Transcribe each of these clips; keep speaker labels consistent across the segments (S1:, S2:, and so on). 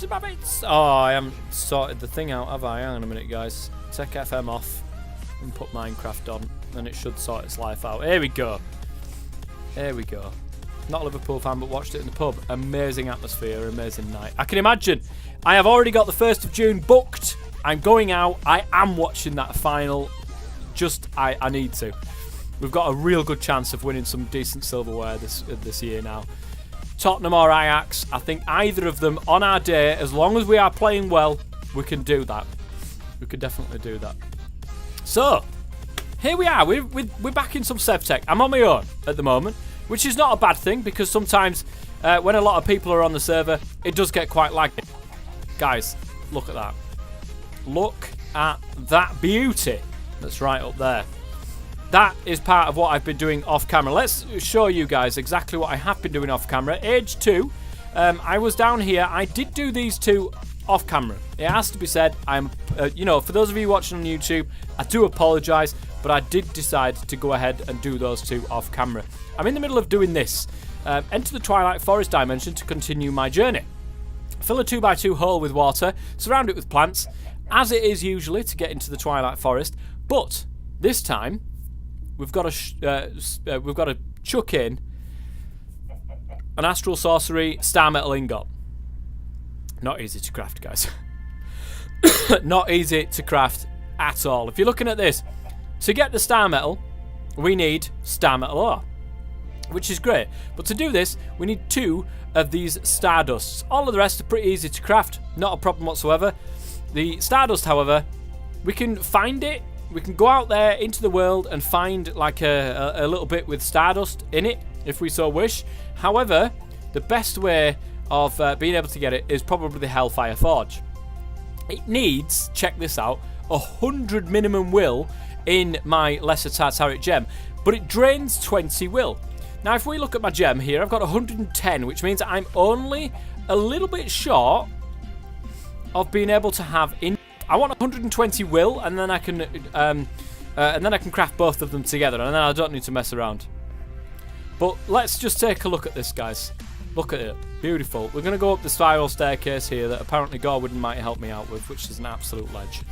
S1: use my bits. Oh, I haven't sorted the thing out, have I? Hang on a minute, guys. Take FM off and put Minecraft on, and it should sort its life out. Here we go. Here we go. Not a Liverpool fan, but watched it in the pub. Amazing atmosphere, amazing night. I can imagine. I have already got the 1st of June booked. I'm going out. I am watching that final. I need to. We've got a real good chance of winning some decent silverware this year now. Tottenham or Ajax, I think either of them on our day, as long as we are playing well, we can do that. We could definitely do that. So, here we are. We're back in some Sevtech. I'm on my own at the moment, which is not a bad thing, because sometimes when a lot of people are on the server, it does get quite laggy. Guys, look at that. Look at that beauty that's right up there. That is part of what I've been doing off camera. Let's show you guys exactly what I have been doing off camera. Age 2, I was down here. I did do these two off camera. It has to be said. I'm, for those of you watching on YouTube, I do apologise, but I did decide to go ahead and do those two off camera. I'm in the middle of doing this. Enter the Twilight Forest dimension to continue my journey. Fill a 2x2 hole with water, surround it with plants, as it is usually to get into the Twilight Forest. But this time, we've got to chuck in an astral sorcery star metal ingot. Not easy to craft, guys. Not easy to craft at all. If you're looking at this, to get the star metal, we need star metal ore, which is great. But to do this, we need 2 of these stardusts. All of the rest are pretty easy to craft. Not a problem whatsoever. The stardust, however, we can find it. We can go out there into the world and find like a little bit with stardust in it, if we so wish. However, the best way of being able to get it is probably the Hellfire Forge. It needs, check this out, 100 minimum will in my Lesser Tartaric gem, but it drains 20 will. Now, if we look at my gem here, I've got 110, which means I'm only a little bit short of being able to have in. I want 120 will, and then I can craft both of them together, and then I don't need to mess around. But let's just take a look at this, guys. Look at it, beautiful. We're going to go up the spiral staircase here that apparently Gorwood might help me out with, which is an absolute ledge.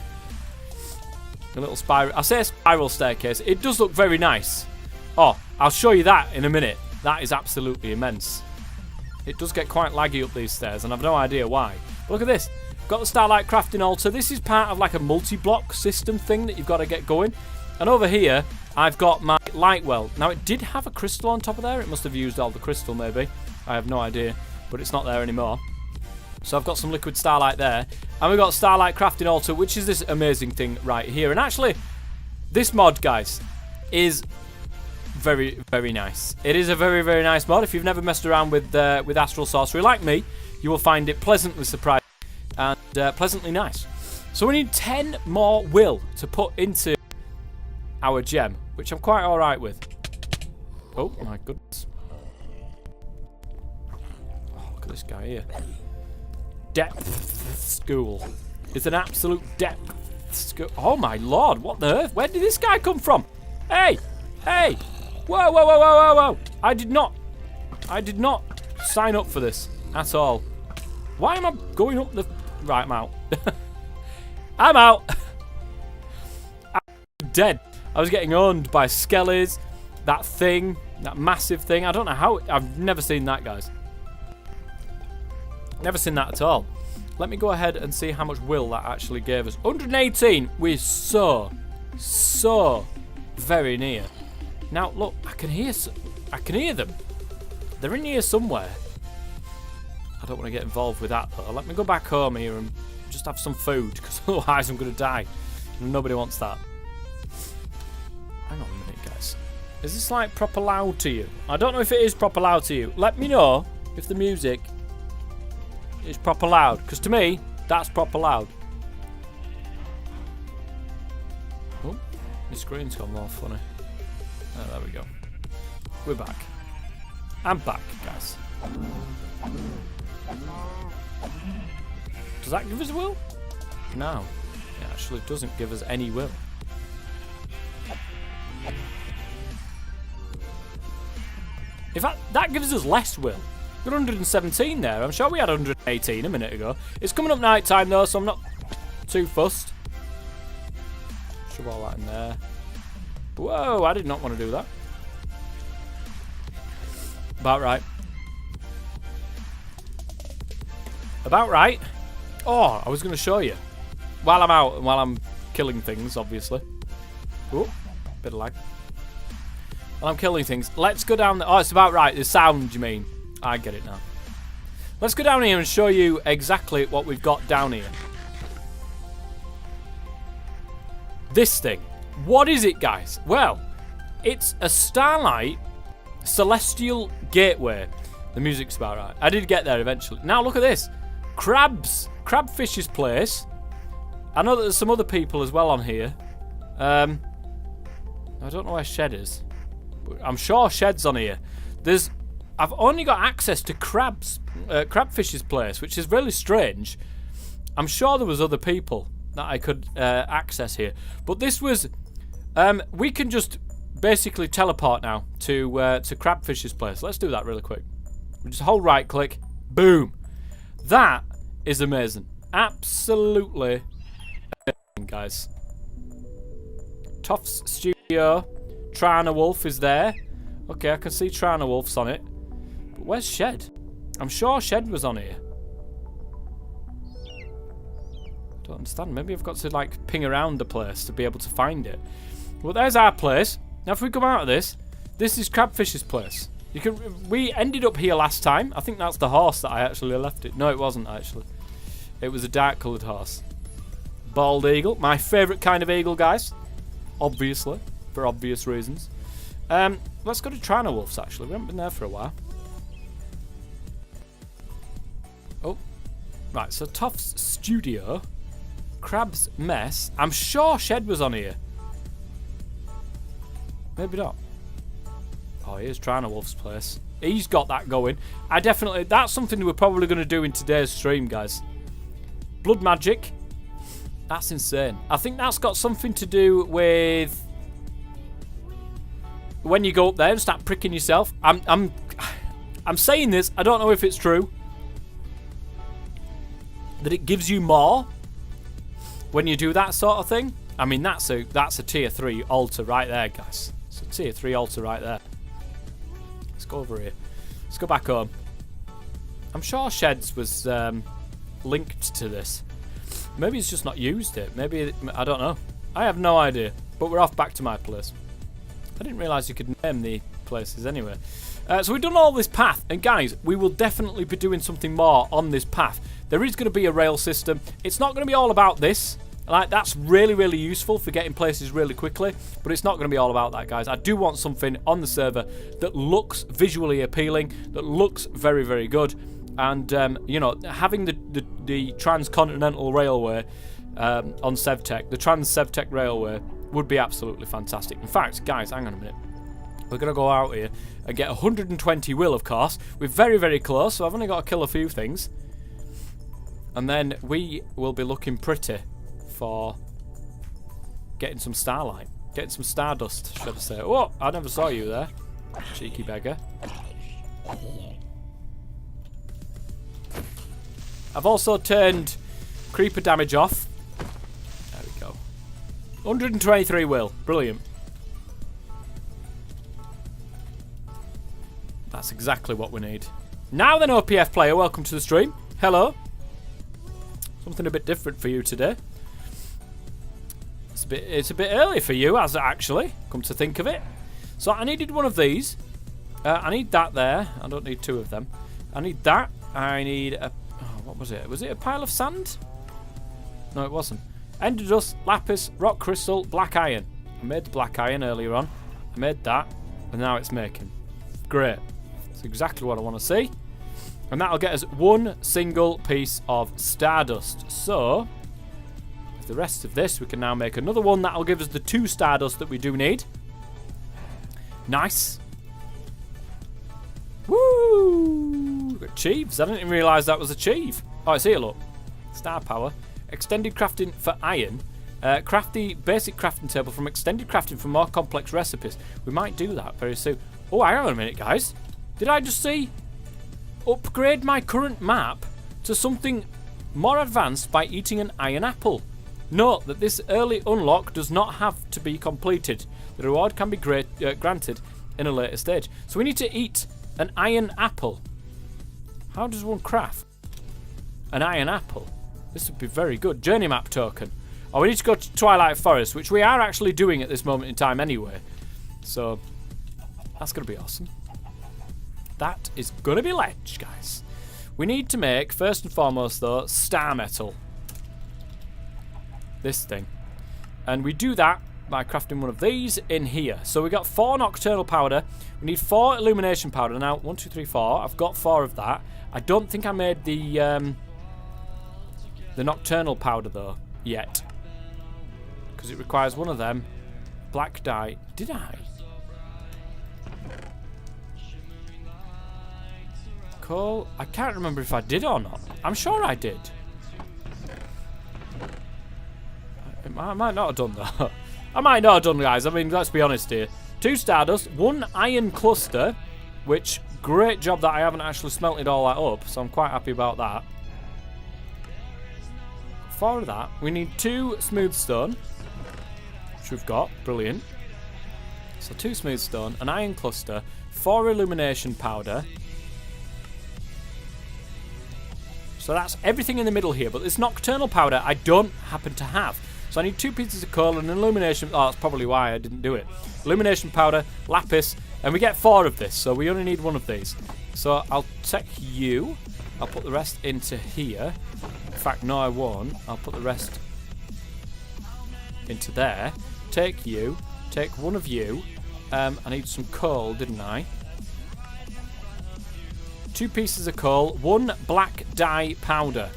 S1: A little spiral. I say spiral staircase. It does look very nice. Oh, I'll show you that in a minute. That is absolutely immense. It does get quite laggy up these stairs, and I've no idea why. But look at this. Got the Starlight Crafting altar. This is part of like a multi-block system thing that you've got to get going. And over here, I've got my light well. Now, it did have a crystal on top of there. It must have used all the crystal, maybe. I have no idea. But it's not there anymore. So I've got some liquid starlight there. And we've got Starlight Crafting altar, which is this amazing thing right here. And actually, this mod, guys, is very, very nice. It is a very, very nice mod. If you've never messed around with Astral Sorcery like me, you will find it pleasantly surprising and pleasantly nice. So we need 10 more will to put into our gem, which I'm quite alright with. Oh my goodness. Oh, look at this guy here. Depth school. It's an absolute depth school. Oh my lord, what the earth? Where did this guy come from? Hey! Hey! Whoa, whoa, whoa, whoa, whoa, whoa! I did not sign up for this at all. Why am I going up the... Right, I'm out. I'm out. I'm dead. I was getting owned by skellies. That thing. That massive thing. I don't know how... I've never seen that, guys. Never seen that at all. Let me go ahead and see how much will that actually gave us. 118. We're so very near. Now, look. I can hear them. They're in here somewhere. I don't want to get involved with that, though. Let me go back home here and just have some food, because otherwise I'm going to die. And nobody wants that. Hang on a minute, guys. Is this, like, proper loud to you? I don't know if it is proper loud to you. Let me know if the music is proper loud, because to me, that's proper loud. Oh, my screen's gone more funny. Oh, there we go. We're back. I'm back, guys. Does that give us a will? No. It actually doesn't give us any will. In fact, that gives us less will. Got 117 there. I'm sure we had 118 a minute ago. It's coming up night time though, so I'm not too fussed. Shove all that in there. Whoa, I did not want to do that. About right. About right. Oh, I was going to show you. While I'm out and while I'm killing things, obviously. Oh, bit of lag. While I'm killing things, let's go down there. Oh, it's about right. The sound, you mean? I get it now. Let's go down here and show you exactly what we've got down here. This thing. What is it, guys? Well, it's a Starlight Celestial Gateway. The music's about right. I did get there eventually. Now, look at this. Crabs. Crabfish's place. I know that there's some other people as well on here. I don't know where Shed is. But I'm sure Shed's on here. I've only got access to Crabfish's place, which is really strange. I'm sure there was other people that I could access here. But this was... we can just basically teleport now to Crabfish's place. Let's do that really quick. We just hold right click. Boom. That is amazing. Absolutely amazing, guys. Toff's Studio. Trana Wolf is there. Okay, I can see Trana Wolf's on it. But where's Shed? I'm sure Shed was on here. Don't understand. Maybe I've got to like ping around the place to be able to find it. Well, there's our place. Now, if we come out of this is Crabfish's place. We ended up here last time. I think that's the horse that I actually left it. No, it wasn't actually. It was a dark coloured horse. Bald eagle. My favourite kind of eagle, guys. Obviously. For obvious reasons. Let's go to Trana Wolf's, actually. We haven't been there for a while. Oh. Right, so Toff's Studio. Crab's Mess. I'm sure Shed was on here. Maybe not. Oh, here's Trana Wolf's place. He's got that going. That's something we're probably going to do in today's stream, guys. Blood magic. That's insane. I think that's got something to do with when you go up there and start pricking yourself. I'm saying this. I don't know if it's true. That it gives you more when you do that sort of thing. I mean, that's a tier 3 altar right there, guys. It's a tier 3 altar right there. Let's go over here. Let's go back home. I'm sure Sheds was linked to this. Maybe he's just not used it. Maybe, I don't know. I have no idea. But we're off back to my place. I didn't realise you could name the places anyway. So we've done all this path. And guys, we will definitely be doing something more on this path. There is going to be a rail system. It's not going to be all about this. Like, that's really, really useful for getting places really quickly, but it's not going to be all about that, guys. I do want something on the server that looks visually appealing, that looks very, very good, and, you know, having the Transcontinental Railway on Sevtech, the Trans-Sevtech Railway, would be absolutely fantastic. In fact, guys, hang on a minute. We're going to go out here and get 120 will, of course. We're very, very close, so I've only got to kill a few things. And then we will be looking pretty for getting some starlight. Getting some stardust, should I say. Oh, I never saw you there. Cheeky beggar. I've also turned creeper damage off. There we go. 123 will. Brilliant. That's exactly what we need. Now then, OPF player, welcome to the stream. Hello. Something a bit different for you today. It's a bit early for you, as actually, come to think of it. So I needed one of these. I need that there. I don't need two of them. I need that. I need a... Oh, what was it? Was it a pile of sand? No, it wasn't. Ender dust, lapis, rock crystal, black iron. I made the black iron earlier on. I made that, and now it's making. Great. That's exactly what I want to see. And that'll get us one single piece of stardust. So... the rest of this, we can now make another one. That'll give us the 2 stardust that we do need. Nice. Woo! We've got Cheeves. I didn't even realise that was a Cheeve. Oh, it's here, look. Star power. Extended crafting for iron. Craft the basic crafting table from extended crafting for more complex recipes. We might do that very soon. Oh, hang on a minute, guys. Did I just see upgrade my current map to something more advanced by eating an iron apple. Note that this early unlock does not have to be completed. The reward can be granted in a later stage. So we need to eat an iron apple. How does one craft an iron apple? This would be very good. Journey map token. Oh, we need to go to Twilight Forest, which we are actually doing at this moment in time anyway. So that's going to be awesome. That is going to be ledge, guys. We need to make, first and foremost though, star metal. This thing. And we do that by crafting one of these in here. So we got 4 nocturnal powder. We need 4 illumination powder. Now, 1, 2, 3, 4. I've got 4 of that. I don't think I made the nocturnal powder though yet, because it requires one of them. Black dye. Did I? Coal. I can't remember if I did or not. I'm sure I did. I might not have done that. I might not have done, guys. I mean, let's be honest here. 2 stardust, 1 iron cluster, which, great job that I haven't actually smelted all that up, so I'm quite happy about that. 4 of that. We need 2 smooth stone, which we've got. Brilliant. So 2 smooth stone, an iron cluster, 4 illumination powder. So that's everything in the middle here, but this nocturnal powder I don't happen to have. So I need 2 pieces of coal and an illumination. Oh, that's probably why I didn't do it. Illumination powder, lapis, and we get 4 of this, so we only need 1 of these. So I'll take you. I'll put the rest into here. In fact, no, I won't. I'll put the rest into there. Take you. Take 1 of you. I need some coal, didn't I? 2 pieces of coal. 1 black dye powder.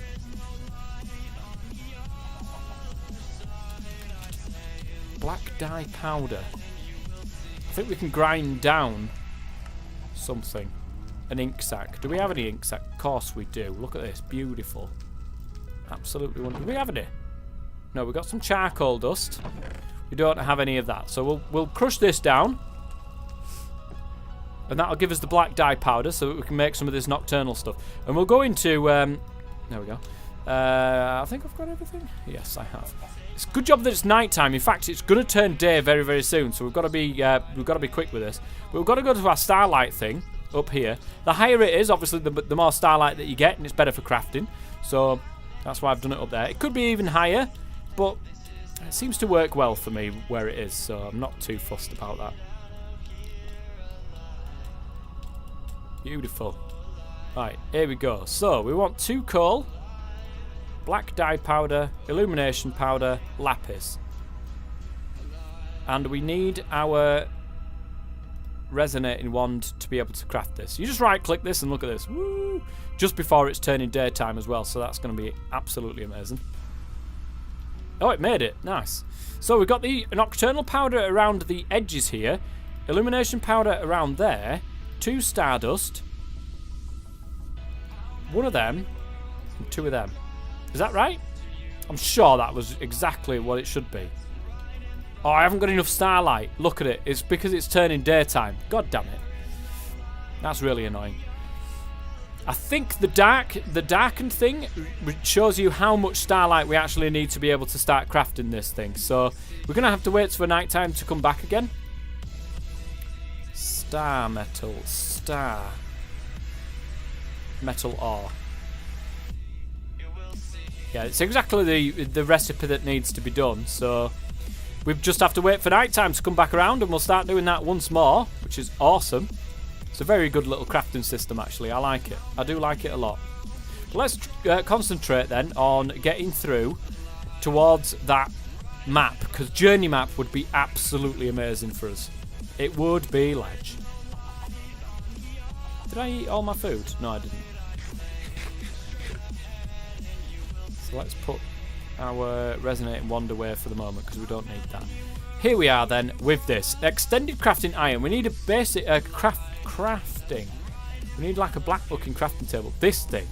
S1: Black dye powder. I think we can grind down something. An ink sac. Do we have any ink sac? Of course we do. Look at this. Beautiful. Absolutely wonderful. Do we have any? No, we've got some charcoal dust. We don't have any of that. So we'll crush this down. And that'll give us the black dye powder so that we can make some of this nocturnal stuff. And we'll go into... there we go. I think I've got everything. Yes, I have. It's a good job that it's night time. In fact, it's going to turn day very, very soon. So we've got to be quick with this. But we've got to go to our starlight thing up here. The higher it is, obviously, the more starlight that you get, and it's better for crafting. So that's why I've done it up there. It could be even higher, but it seems to work well for me where it is. So I'm not too fussed about that. Beautiful. Right, here we go. So we want 2 coal, black dye powder, illumination powder, lapis. And we need our resonating wand to be able to craft this. You just right click this and look at this. Woo! Just before it's turning daytime as well, so that's going to be absolutely amazing. Oh, it made it. Nice. So we've got the nocturnal powder around the edges here, illumination powder around there, 2 stardust, 1 of them, and 2 of them. Is that right? I'm sure that was exactly what it should be. Oh, I haven't got enough starlight. Look at it. It's because it's turning daytime. God damn it. That's really annoying. I think the darkened thing shows you how much starlight we actually need to be able to start crafting this thing. So we're going to have to wait for night time to come back again. Star metal. Star metal ore. Yeah, it's exactly the recipe that needs to be done. So we just have to wait for night time to come back around, and we'll start doing that once more, which is awesome. It's a very good little crafting system, actually. I like it. I do like it a lot. But let's concentrate then on getting through towards that map, because journey map would be absolutely amazing for us. It would be ledge. Did I eat all my food? No, I didn't. So let's put our resonating wand away for the moment, because we don't need that. Here we are then with this extended crafting iron. We need a basic crafting. We need like a black looking crafting table. This thing.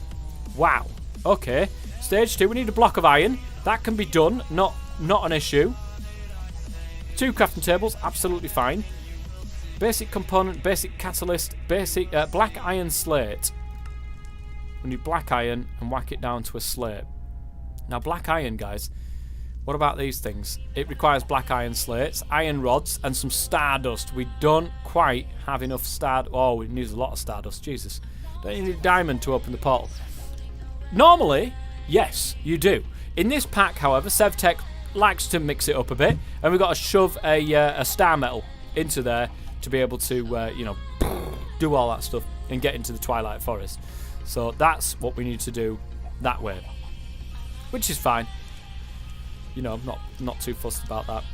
S1: Wow. Okay. Stage 2. We need a block of iron. That can be done. Not an issue. 2 crafting tables. Absolutely fine. Basic component. Basic catalyst. Basic black iron slate. We need black iron and whack it down to a slate. Now, black iron, guys. What about these things? It requires black iron slates, iron rods, and some stardust. We don't quite have enough stardust. Oh, we need a lot of stardust. Jesus. Don't you need a diamond to open the portal? Normally, yes, you do. In this pack, however, Sevtech likes to mix it up a bit, and we've got to shove a star metal into there to be able to, you know, do all that stuff and get into the Twilight Forest. So that's what we need to do that way, which is fine. You know, I'm not too fussed about that.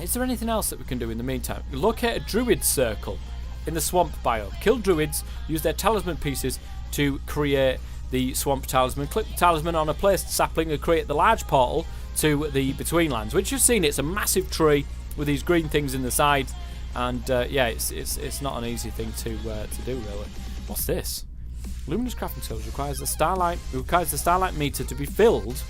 S1: Is there anything else that we can do in the meantime? Locate a Druid Circle in the swamp biome. Kill druids, use their talisman pieces to create the swamp talisman. Click the talisman on a placed sapling and create the large portal to the Betweenlands, which you've seen. It's a massive tree with these green things in the sides, and yeah, it's not an easy thing to do, really. What's this? Luminous crafting tools requires the starlight meter to be filled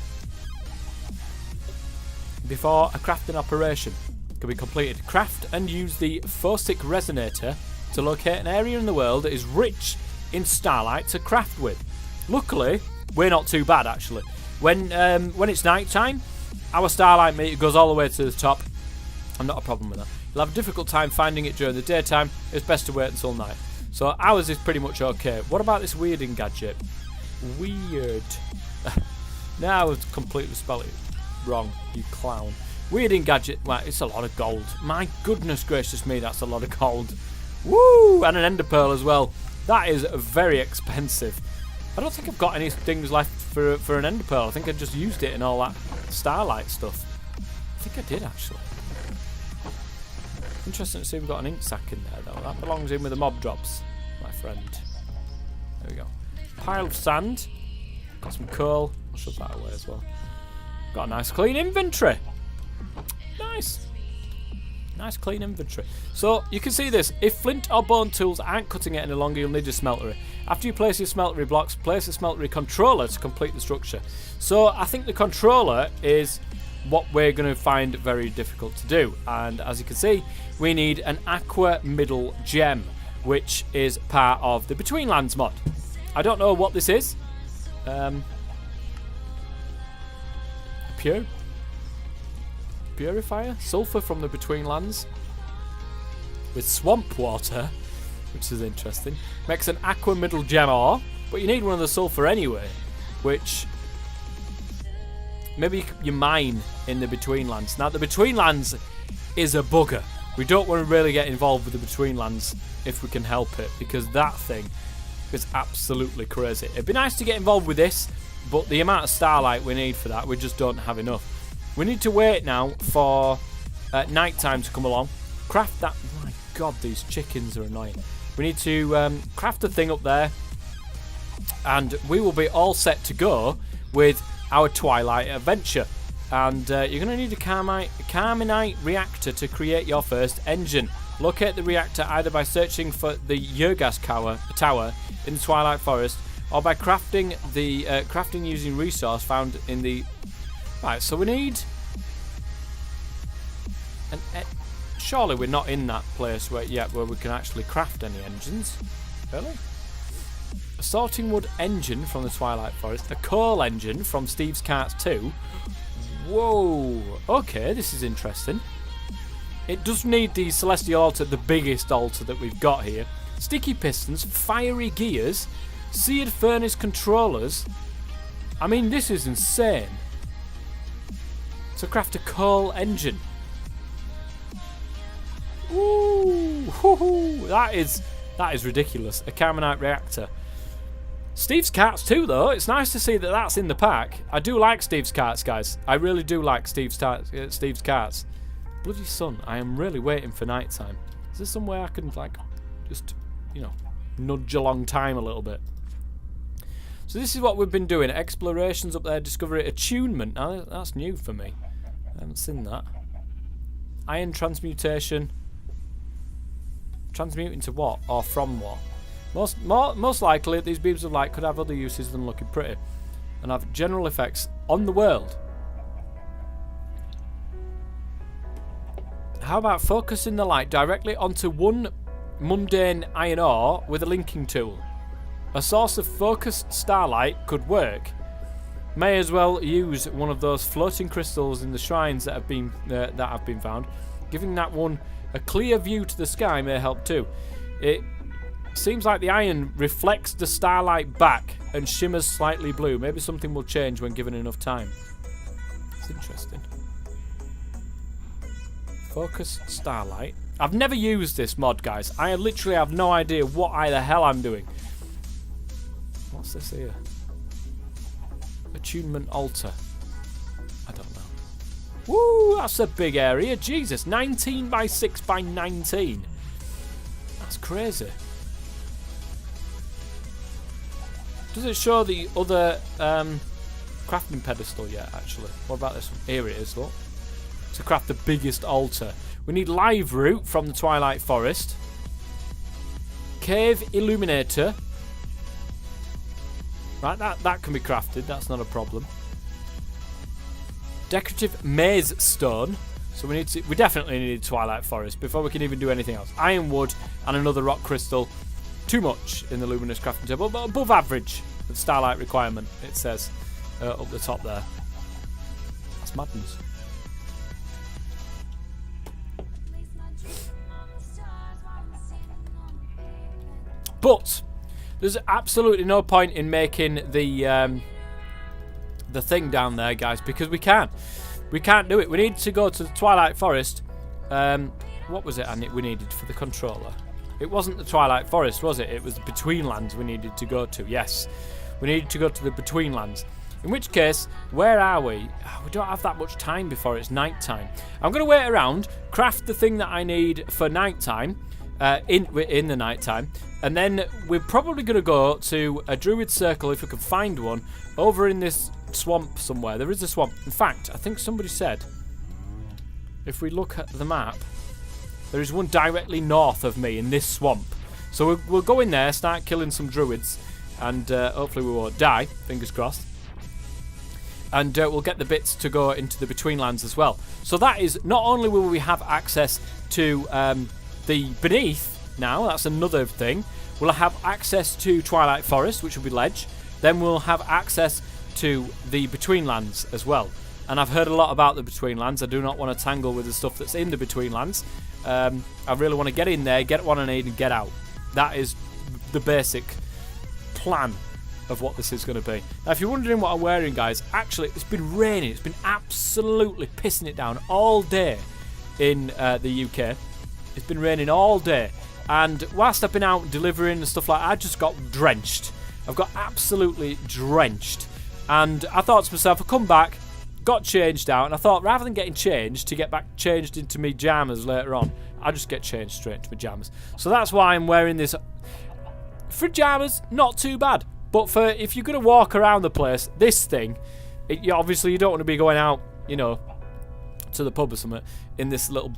S1: before a crafting operation can be completed. Craft and use the Phosic resonator to locate an area in the world that is rich in starlight to craft with. Luckily, we're not too bad, actually. When it's night time, our starlight meter goes all the way to the top. I'm not a problem with that. You'll have a difficult time finding it during the daytime. It's best to wait until night. So ours is pretty much okay. What about this weirding gadget? Weird. Now I've completely spelled it wrong, you clown. Weirding gadget. Well, it's a lot of gold. My goodness gracious me, that's a lot of gold. Woo! And an ender pearl as well. That is very expensive. I don't think I've got any things left for an ender pearl. I think I just used it in all that starlight stuff. I think I did, actually. Interesting to see we've got an ink sack in there, though. That belongs in with the mob drops, my friend. There we go. Pile of sand. Got some coal. I'll shove that away as well. Got a nice clean inventory. Nice. Nice clean inventory. So you can see this. If flint or bone tools aren't cutting it any longer, you'll need a smeltery. After you place your smeltery blocks, place a smeltery controller to complete the structure. So I think the controller is what we're going to find very difficult to do. And as you can see, we need an aqua middle gem, which is part of the Betweenlands mod. I don't know what this is. Purifier? Sulfur from the Betweenlands with swamp water, which is interesting. Makes an aqua middle gem ore, but you need one of the sulfur anyway, which maybe you mine in the Betweenlands. Now, the Betweenlands is a bugger. We don't want to really get involved with the Betweenlands if we can help it, because that thing is absolutely crazy. It'd be nice to get involved with this, but the amount of starlight we need for that, we just don't have enough. We need to wait now for night time to come along. Craft that. My God, these chickens are annoying. We need to craft the thing up there, and we will be all set to go with our Twilight adventure. And you're going to need a Carminite reactor to create your first engine. Locate the reactor either by searching for the Yurgas tower in the Twilight Forest, or by crafting using resource found in the... Right, so we need... Surely we're not in that place where we can actually craft any engines. Really? A sorting wood engine from the Twilight Forest. A coal engine from Steve's Carts 2. Whoa. Okay, this is interesting. It does need the Celestial Altar, the biggest altar that we've got here. Sticky pistons, fiery gears, seared furnace controllers. I mean, this is insane. To craft a coal engine. Ooh, hoo-hoo. That is ridiculous. A Carminite reactor. Steve's Carts too, though. It's nice to see that that's in the pack. I do like Steve's Carts, guys. I really do like Steve's Carts. Bloody sun. I am really waiting for night time. Is there some way I can, like, just, you know, nudge along time a little bit? So this is what we've been doing. Explorations up there, discovery, attunement. Now, that's new for me. I haven't seen that. Iron transmutation. Transmuting to what? Or from what? Most likely, these beams of light could have other uses than looking pretty, and have general effects on the world. How about focusing the light directly onto one mundane iron ore with a linking tool? A source of focused starlight could work. May as well use one of those floating crystals in the shrines that have been found. Giving that one a clear view to the sky may help too. It seems like the iron reflects the starlight back and shimmers slightly blue. Maybe something will change when given enough time. It's interesting. Focused starlight. I've never used this mod, guys. I literally have no idea what the hell I'm doing. What's this here? Attunement altar. I don't know. Woo, that's a big area. Jesus, 19 by 6 by 19. That's crazy. Does it show the other crafting pedestal yet, actually? What about this one? Here it is, look. To craft the biggest altar. We need live root from the Twilight Forest. Cave illuminator. Right, that can be crafted. That's not a problem. Decorative maze stone. So we definitely need Twilight Forest before we can even do anything else. Ironwood and another rock crystal. Too much in the luminous crafting table, but above average with starlight requirement. It says up the top there. That's madness. But there's absolutely no point in making the thing down there, guys, because we can't do it. We need to go to the Twilight Forest. What was it we needed for the controller? It wasn't the Twilight Forest, was it? It was the Betweenlands we needed to go to. Yes, we needed to go to the Betweenlands. In which case, where are we? We don't have that much time before it's night time. I'm going to wait around, craft the thing that I need for night time, in the night time, and then we're probably going to go to a Druid Circle if we can find one over in this swamp somewhere. There is a swamp. In fact, I think somebody said if we look at the map, there is one directly north of me in this swamp. So we'll go in there, start killing some druids, and hopefully we won't die. Fingers crossed. And we'll get the bits to go into the Betweenlands as well. So that is, not only will we have access to the Beneath now, that's another thing. We'll have access to Twilight Forest, which will be ledge. Then we'll have access to the Betweenlands as well. And I've heard a lot about the Betweenlands. I do not want to tangle with the stuff that's in the Betweenlands. I really want to get in there, get what I need, and get out. That is the basic plan of what this is going to be. Now, if you're wondering what I'm wearing, guys, actually, it's been raining. It's been absolutely pissing it down all day in the UK. It's been raining all day. And whilst I've been out delivering and stuff like that, I just got drenched. I've got absolutely drenched. And I thought to myself, I'll come back, got changed out, and I thought rather than getting changed to get back changed into my jammers later on, I'll just get changed straight into my jammers. So that's why I'm wearing this. For jammers, not too bad. But for if you're going to walk around the place, this thing, obviously you don't want to be going out, you know, to the pub or something in this little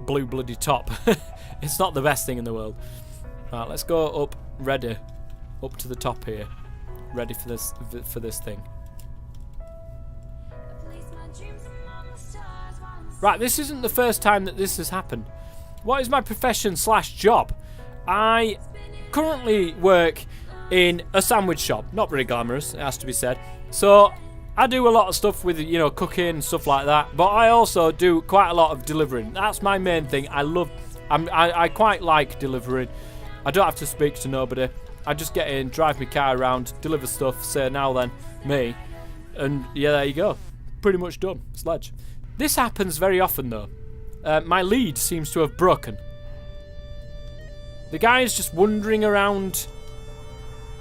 S1: blue bloody top. It's not the best thing in the world. Right, let's go up, ready, up to the top here, ready for this thing. Right, this isn't the first time that this has happened. What is my profession / job? I currently work in a sandwich shop. Not very glamorous, it has to be said. So I do a lot of stuff with, you know, cooking and stuff like that. But I also do quite a lot of delivering. That's my main thing. I quite like delivering. I don't have to speak to nobody. I just get in, drive my car around, deliver stuff, say now then, me. And yeah, there you go. Pretty much done. Sledge. This happens very often though. My lead seems to have broken. The guy is just wandering around.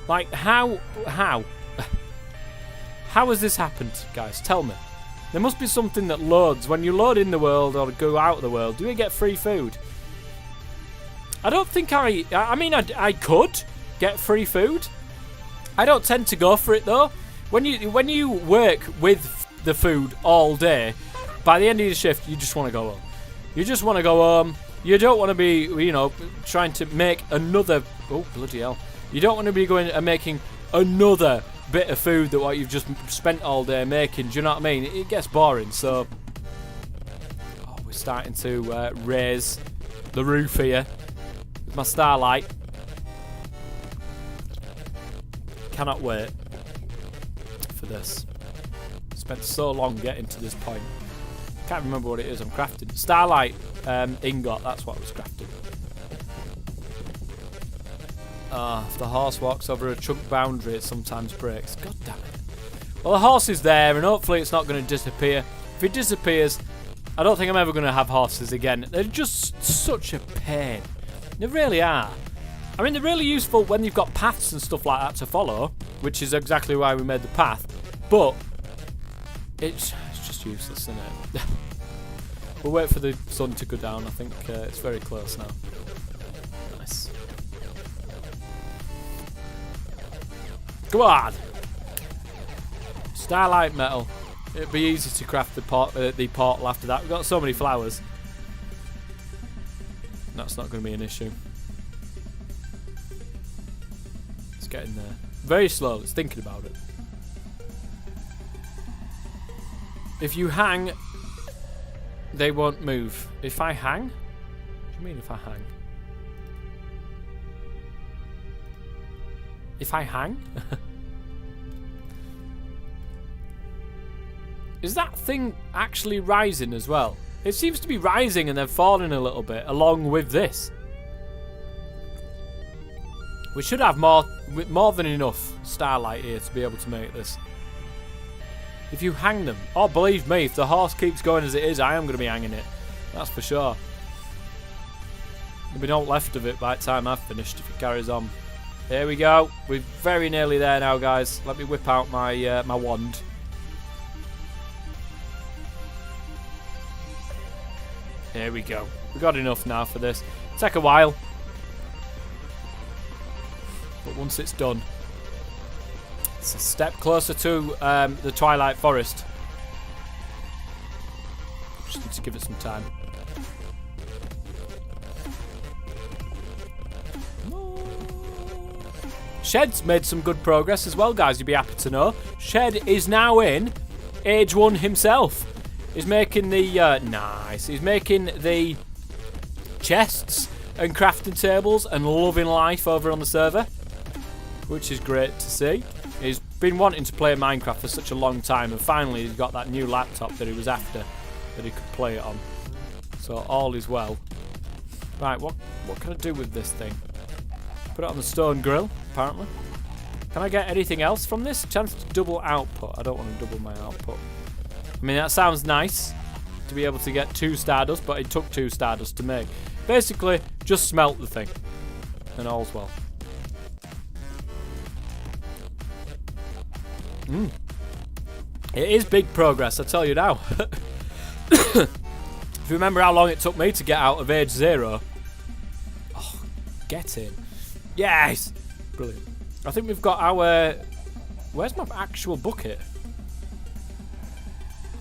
S1: Like, how has this happened, guys? Tell me. There must be something that loads. When you load in the world or go out of the world, do we get free food? I don't think I mean, I could get free food. I don't tend to go for it, though. When you work with the food all day, by the end of your shift, you just want to go home. You just want to go home. You don't want to be, you know, trying to make another... Oh, bloody hell. You don't want to be going and making another bit of food that what you've just spent all day making. Do you know what I mean? It gets boring, so... Oh, we're starting to raise the roof here with my starlight. cannot wait for this. Spent so long getting to this point. Can't remember what it is I'm crafting. Starlight ingot, that's what I was crafting. If the horse walks over a chunk boundary, it sometimes breaks. God damn it. Well, the horse is there, and hopefully it's not going to disappear. If it disappears, I don't think I'm ever going to have horses again. They're just such a pain. They really are. I mean, they're really useful when you've got paths and stuff like that to follow, which is exactly why we made the path. But it's just useless, isn't it? We'll wait for the sun to go down. I think it's very close now. Nice. Come on! Starlight metal. It'd be easy to craft the portal after that. We've got so many flowers. That's not going to be an issue. It's getting there. Very slow. It's thinking about it. If you hang, they won't move. If I hang? What do you mean if I hang? If I hang? Is that thing actually rising as well? It seems to be rising and then falling a little bit along with this. We should have more than enough starlight here to be able to make this. If you hang them. Oh, believe me, if the horse keeps going as it is, I am going to be hanging it. That's for sure. There'll be no left of it by the time I've finished if it carries on. Here we go. We're very nearly there now, guys. Let me whip out my my wand. Here we go. We've got enough now for this. Take a while. But once it's done, it's a step closer to the Twilight Forest. Just need to give it some time. Shed's made some good progress as well, guys. You'd be happy to know. Shed is now in Age 1 himself. He's making the nice. He's making the chests and crafting tables and loving life over on the server, which is great to see. He's been wanting to play Minecraft for such a long time, and finally he's got that new laptop that he was after that he could play it on. So all is well. Right, what can I do with this thing? Put it on the stone grill, apparently. Can I get anything else from this? Chance to double output. I don't want to double my output. I mean, that sounds nice to be able to get 2 Stardust, but it took 2 Stardust to make. Basically, just smelt the thing, and all's well. It is big progress, I tell you now. If you remember how long it took me to get out of Age 0. Oh, get in. Yes! Brilliant. I think we've got our... Where's my actual bucket?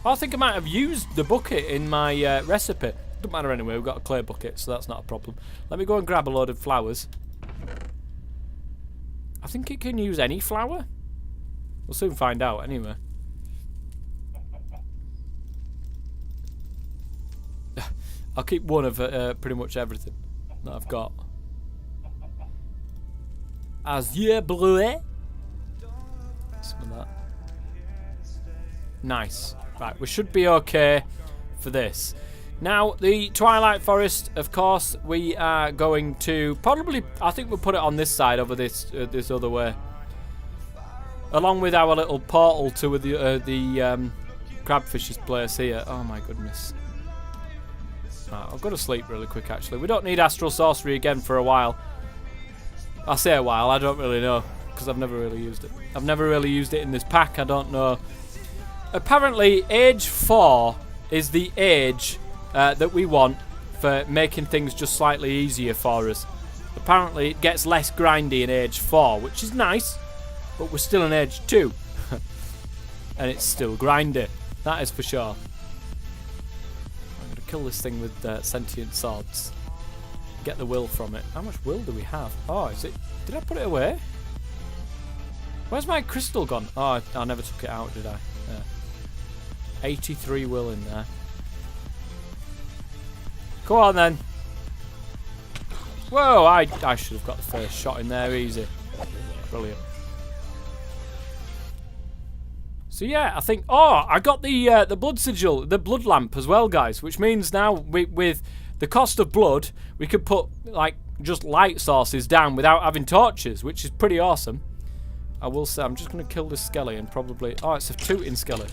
S1: I think I might have used the bucket in my recipe. Doesn't matter anyway, we've got a clay bucket, so that's not a problem. Let me go and grab a load of flowers. I think it can use any flower. We'll soon find out anyway. I'll keep one of pretty much everything that I've got. Azure bleu. Some of that. Nice. Right, we should be okay for this. Now, the Twilight Forest, of course, we are going to probably... I think we'll put it on this side over this this other way. Along with our little portal to the crabfish's place here. Oh, my goodness. Right, I'll go to sleep really quick, actually. We don't need Astral Sorcery again for a while. I say a while, I don't really know, because I've never really used it. I've never really used it in this pack, I don't know. Apparently, Age 4 is the age that we want for making things just slightly easier for us. Apparently, it gets less grindy in Age 4, which is nice, but we're still in Age 2. And it's still grindy, that is for sure. I'm going to kill this thing with sentient swords. Get the will from it. How much will do we have? Oh, is it... Did I put it away? Where's my crystal gone? Oh, I never took it out, did I? Yeah. 83 will in there. Come on, then. Whoa, I should have got the first shot in there. Easy. Brilliant. So yeah, I think... Oh, I got the blood sigil, the blood lamp as well, guys. Which means now, with the cost of blood, we could put, like, just light sources down without having torches, which is pretty awesome. I will say, I'm just going to kill this skelly and probably... Oh, it's a tooting skelly.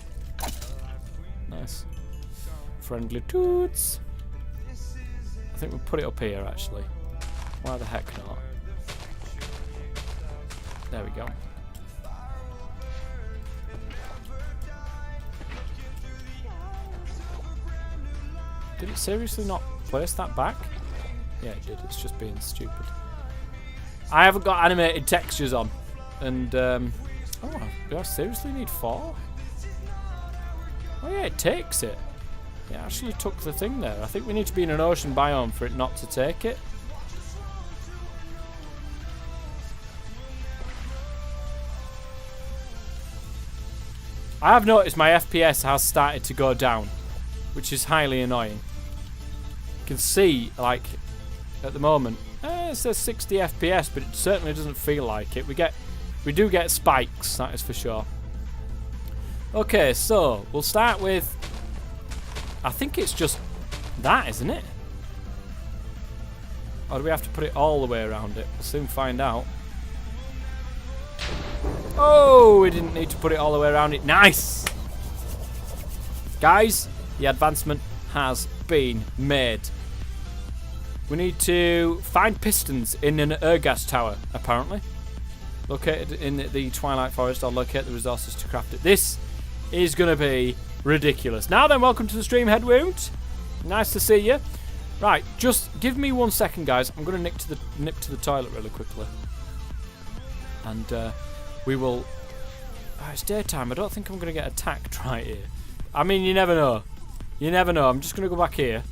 S1: Nice. Friendly toots. I think we'll put it up here, actually. Why the heck not? There we go. Did it seriously not place that back? Yeah, it did. It's just being stupid. I haven't got animated textures on. And, oh, do I seriously need 4? Oh, yeah, it takes it. It actually took the thing there. I think we need to be in an ocean biome for it not to take it. I have noticed my FPS has started to go down, which is highly annoying. You can see, like, at the moment, it says 60 FPS, but it certainly doesn't feel like it. We do get spikes, that is for sure. Okay, so we'll start with, I think it's just that, isn't it? Or do we have to put it all the way around it? We'll soon find out. Oh, we didn't need to put it all the way around it. Nice! Guys, the advancement has been made. We need to find pistons in an Ergas tower, apparently. Located in the Twilight Forest, or locate the resources to craft it. This is going to be ridiculous. Now then, welcome to the stream, Headwound. Nice to see you. Right, just give me 1 second, guys. I'm going to nip to the toilet really quickly. And we will... Oh, it's daytime. I don't think I'm going to get attacked right here. I mean, you never know. You never know. I'm just going to go back here.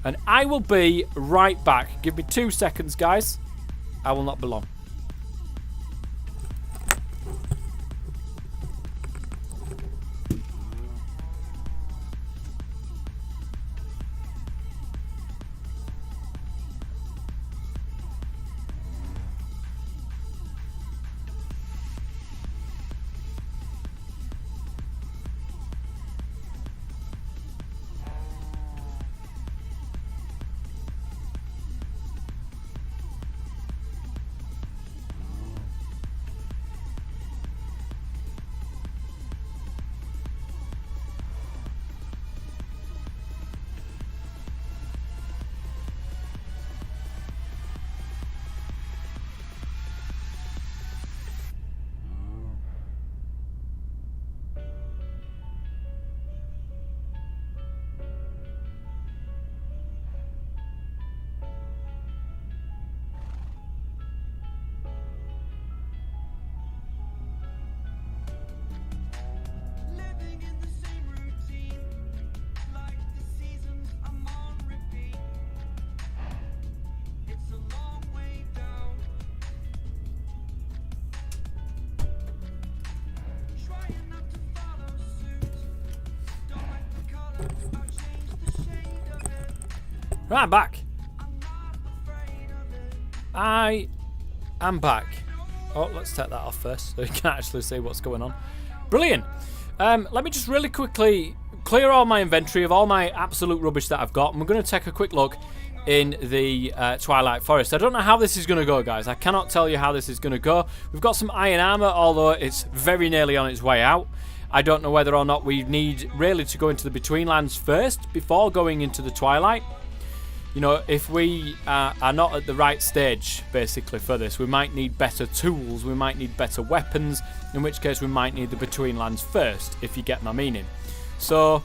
S1: And I will be right back. Give me 2 seconds, guys. I will not be long. Right, I'm back. I am back. Oh, let's take that off first so you can actually see what's going on. Brilliant. Let me just really quickly clear all my inventory of all my absolute rubbish that I've got. And we're going to take a quick look in the Twilight Forest. I don't know how this is going to go, guys. I cannot tell you how this is going to go. We've got some iron armor, although it's very nearly on its way out. I don't know whether or not we need really to go into the Betweenlands first before going into the Twilight. You know, if we are not at the right stage, basically, for this, we might need better tools, we might need better weapons, in which case we might need the Betweenlands first, if you get my meaning. So,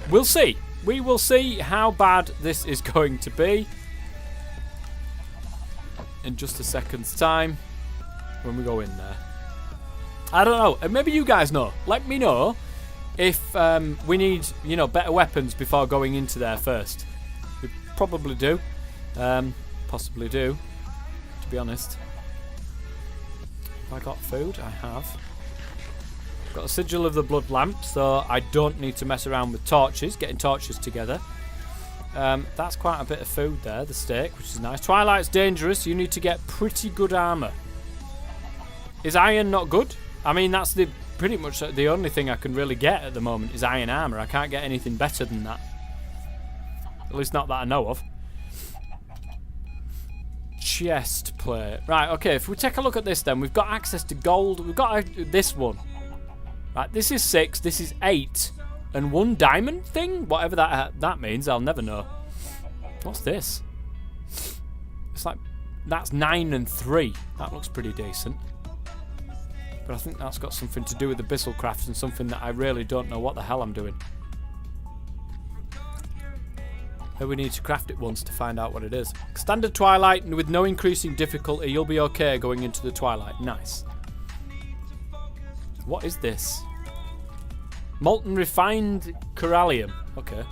S1: we'll see. We will see how bad this is going to be in just a second's time when we go in there. I don't know. And maybe you guys know. Let me know if we need, you know, better weapons before going into there first. Probably do. Possibly do, to be honest. Have I got food? I have. I've got a sigil of the blood lamp, so I don't need to mess around with torches, getting torches together. That's quite a bit of food there, the steak, which is nice. Twilight's dangerous. You need to get pretty good armor. Is iron not good? I mean, that's pretty much the only thing I can really get at the moment is iron armor. I can't get anything better than that. At least not that I know of. Chest plate. Right, okay, if we take a look at this then, we've got access to gold. We've got this one. Right, this is 6, this is 8. And 1 diamond thing? Whatever that means, I'll never know. What's this? It's like, that's 9 and 3. That looks pretty decent. But I think that's got something to do with Abyssal Craft and something that I really don't know what the hell I'm doing. Maybe we need to craft it once to find out what it is. Standard Twilight, and with no increasing difficulty, you'll be okay going into the Twilight. Nice. What is this? Molten refined corallium. Okay.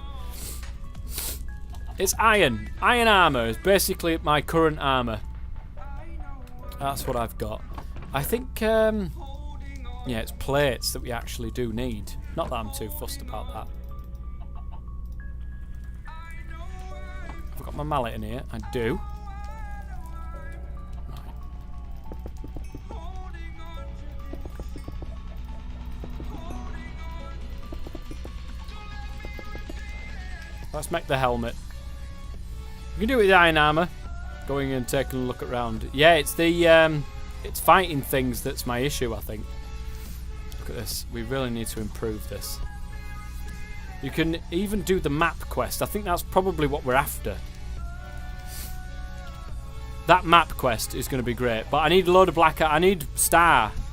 S1: It's iron. Iron armor is basically my current armor. That's what I've got. I think, yeah, it's plates that we actually do need. Not that I'm too fussed about that. I've got my mallet in here. I do. Let's make the helmet. We can do it with iron armor. Going and taking a look around. Yeah, it's the it's fighting things that's my issue, I think. Look at this. We really need to improve this. You can even do the map quest. I think that's probably what we're after. That map quest is going to be great, but I need a load of black. I need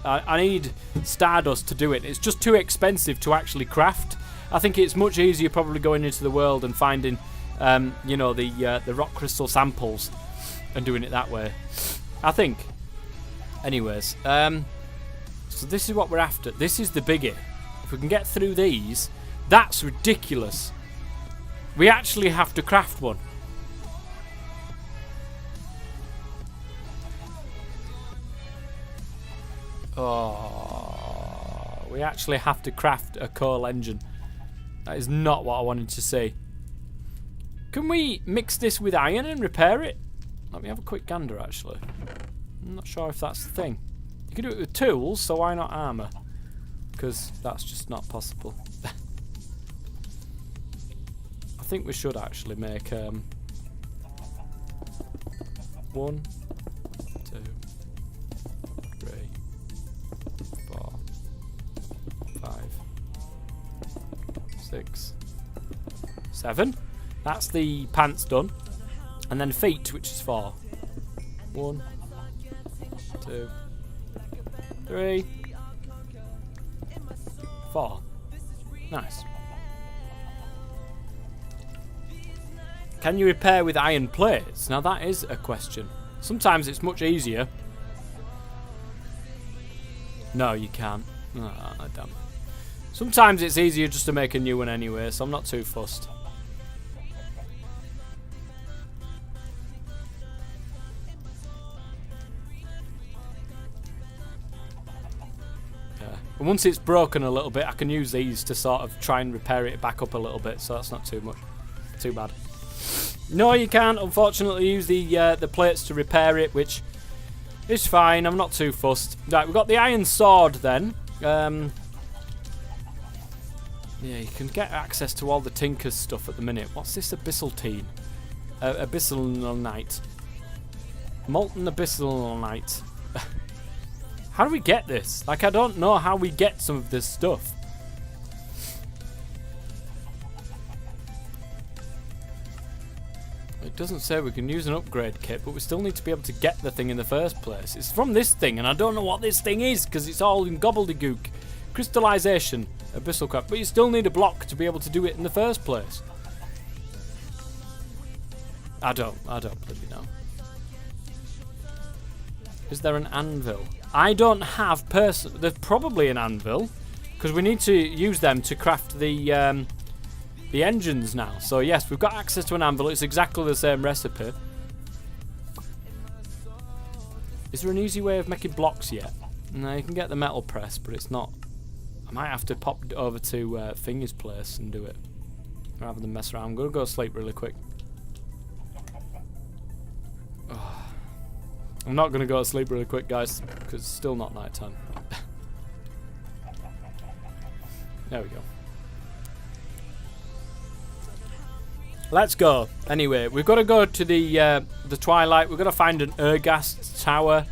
S1: I need stardust to do it. It's just too expensive to actually craft. I think it's much easier probably going into the world and finding, you know, the rock crystal samples and doing it that way. I think. Anyways, so this is what we're after. This is the biggie. If we can get through these, that's ridiculous. We actually have to craft one. Oh, we actually have to craft a Coil Engine. That is not what I wanted to see. Can we mix this with iron and repair it? Let me have a quick gander, actually. I'm not sure if that's the thing. You can do it with tools, so why not armor? Because that's just not possible. I think we should actually make 1, 2, 3, 4, 5, 6, 7. That's the pants done. And then feet, which is 4. 1, 2, 3, 4. Nice. Can you repair with iron plates? Now that is a question. Sometimes it's much easier. No, you can't. Oh, damn. Sometimes it's easier just to make a new one anyway, so I'm not too fussed. And once it's broken a little bit, I can use these to sort of try and repair it back up a little bit, so that's not too bad. No, you can't, unfortunately, use the plates to repair it, which is fine. I'm not too fussed. Right, we've got the iron sword then. Yeah, you can get access to all the Tinker's stuff at the minute. What's this Abyssal Teen? Abyssal Knight. Molten Abyssal Knight. How do we get this? Like, I don't know how we get some of this stuff. It doesn't say we can use an upgrade kit, but we still need to be able to get the thing in the first place. It's from this thing, and I don't know what this thing is, because it's all in gobbledygook. Crystallization, Abyssal Craft, but you still need a block to be able to do it in the first place. I don't bloody know. Is there an anvil? I don't have there's probably an anvil, because we need to use them to craft the engines now. So yes, we've got access to an anvil. It's exactly the same recipe. Is there an easy way of making blocks yet? No, you can get the metal press, but it's not. I might have to pop over to Finger's place and do it rather than mess around. I'm going to go to sleep really quick. I'm not going to go to sleep really quick, guys, because it's still not night time. There we go. Let's go. Anyway, we've got to go to the Twilight. We've got to find an Ergast tower.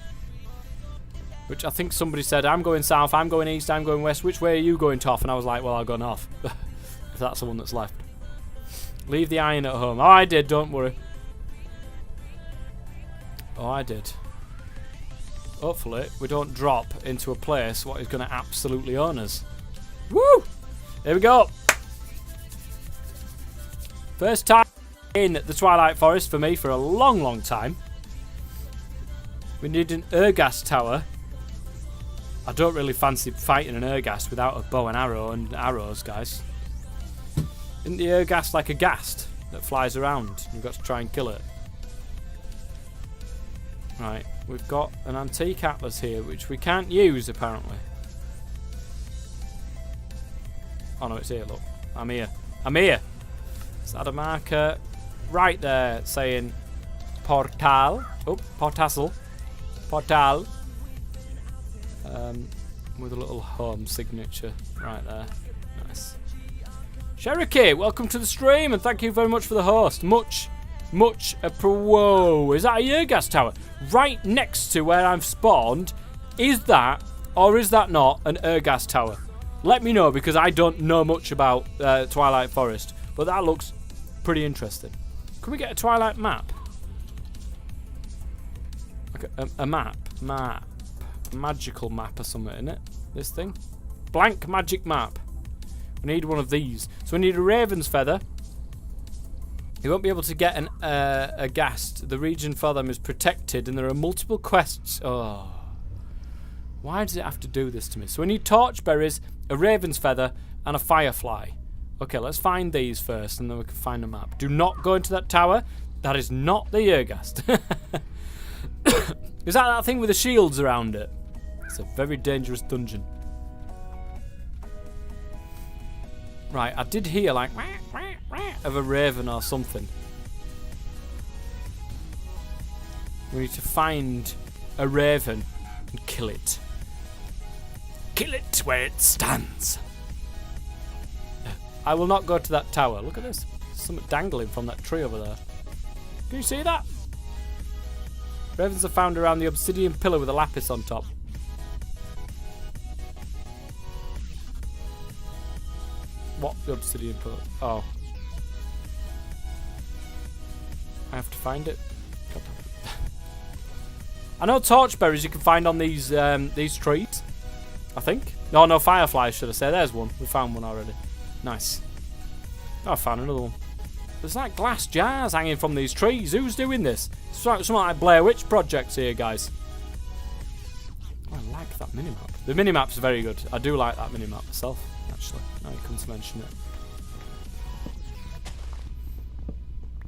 S1: Which I think somebody said, I'm going south, I'm going east, I'm going west. Which way are you going, Toff? And I was like, well, I'll go north. If that's the one that's left. Leave the iron at home. Oh, I did, don't worry. Oh, I did. Hopefully, we don't drop into a place what is going to absolutely own us. Woo! Here we go. First time in the Twilight Forest for me for a long, long time. We need an Ergast tower. I don't really fancy fighting an Ergast without a bow and arrow and arrows, guys. Isn't the Ergast like a ghast that flies around? You've got to try and kill it. Right, we've got an antique atlas here, which we can't use, apparently. Oh no, it's here, look. I'm here. I'm here! Is that a marker? Right there, saying Portal. Oh, Portassel. Portal. With a little home signature right there. Nice. Cherokee, welcome to the stream and thank you very much for the host. Much whoa, is that a Ergast tower? Right next to where I've spawned. Is that, or is that not, an Ergast tower? Let me know, because I don't know much about Twilight Forest. But that looks pretty interesting. Can we get a Twilight map? Okay, a map. Magical map or something, isn't it? This thing? Blank magic map. We need one of these. So we need a raven's feather. You won't be able to get a ghast. The region for them is protected and there are multiple quests. Oh. Why does it have to do this to me? So we need torch berries, a raven's feather, and a firefly. Okay, let's find these first and then we can find a map. Do not go into that tower. That is not the Ergast. Is that thing with the shields around it? It's a very dangerous dungeon. Right, I did hear like of a raven or something. We need to find a raven and kill it. Kill it where it stands. I will not go to that tower. Look at this. Something dangling from that tree over there. Can you see that? Ravens are found around the obsidian pillar with a lapis on top. What? The obsidian pillar? Oh. I have to find it. I know torchberries you can find on these trees. I think. No, fireflies should I say. There's one. We found one already. Nice. Oh, I found another one. There's like glass jars hanging from these trees. Who's doing this? It's something like Blair Witch projects here, guys. Oh, I like that minimap. The minimap's very good. I do like that minimap myself, actually. Now you come to mention it.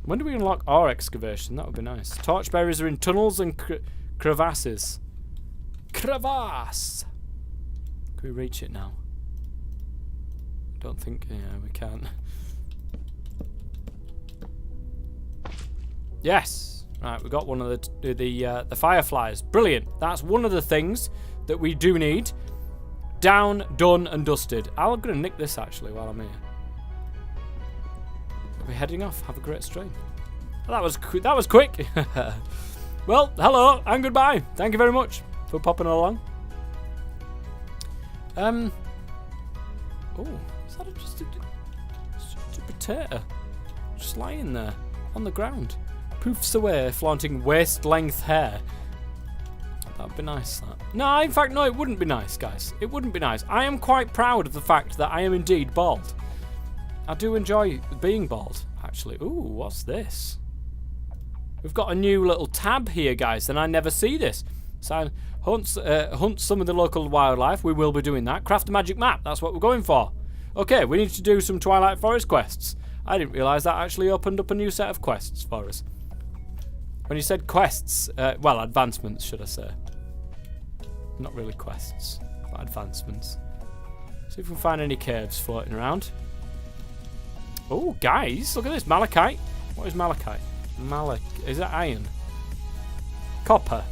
S1: When do we unlock ore excavation? That would be nice. Torchbearers are in tunnels and crevasses. Crevasse! Can we reach it now? I don't think... Yeah, we can't. Yes! Right, we got one of the fireflies. Brilliant. That's one of the things that we do need. Down, done, and dusted. I'm going to nick this, actually, while I'm here. Are we heading off? Have a great stream. Well, that was quick. Well, hello and goodbye. Thank you very much for popping along. Oh, is that just a potato? Just lying there on the ground. Poofs away, flaunting waist-length hair. That'd be nice, that. No, in fact, no, it wouldn't be nice, guys. It wouldn't be nice. I am quite proud of the fact that I am indeed bald. I do enjoy being bald, actually. Ooh, what's this? We've got a new little tab here, guys, and I never see this. So, hunt some of the local wildlife. We will be doing that. Craft a magic map. That's what we're going for. Okay, we need to do some Twilight Forest quests. I didn't realise that actually opened up a new set of quests for us. When you said quests, well, advancements, should I say. Not really quests, but advancements. See if we can find any caves floating around. Oh, guys, look at this. Malachite. What is malachite? Is that iron? Copper.